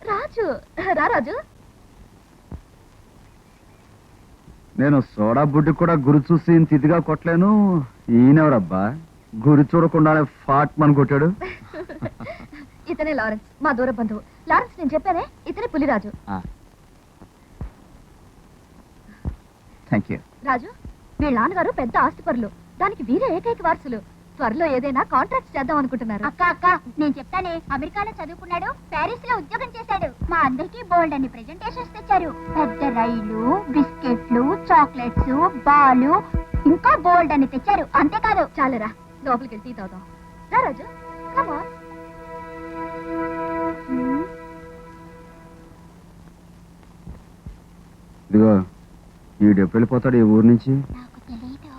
రాజు రాజు, నేను సోడా బుడ్డి కూడా గురి చూసి ఇంత ఇదిగా కొట్టలేను. ఈయనెవరబ్బా గురి చూడకుండానే ఫాట్ మని కొట్టాడు? ఇతనే లారెన్స్, మా దూర బంధువు. లారెన్స్ నేను చెప్పానే, ఇతనే పులిరాజు. Thank you. రాజు, వీళ్ళ నాన్నగారు పెద్ద ఆస్తిపరులు, దానికి వీరే ఏకైక వారసులు. త్వరలో ఏదైనా కాంట్రాక్ట్ చేద్దాం అనుకుంటున్నారు. అక్క నేను చెప్తానే, అమెరికాలో చదువుకున్నాడు, ప్యారిస్ లో ఉద్యోగం చేశాడు. మా అందరికి బోల్డ్ అని ప్రెజెంటేషన్స్ తెచ్చారు. పెద్ద రైలు, బిస్కెట్లు, చాక్లెట్స్, బాలు, ఇంకా బోల్డ్ అని తెచ్చారు. అంతేకాదు. చాలరా, లోపలికి వెళ్ళి టీ తాగుదాం. రా రాజు, come on. ఇదిగో ఈడెప్పుడు వెళ్ళిపోతాడు ఈ ఊరు నుంచి? నాకు తెలీదు.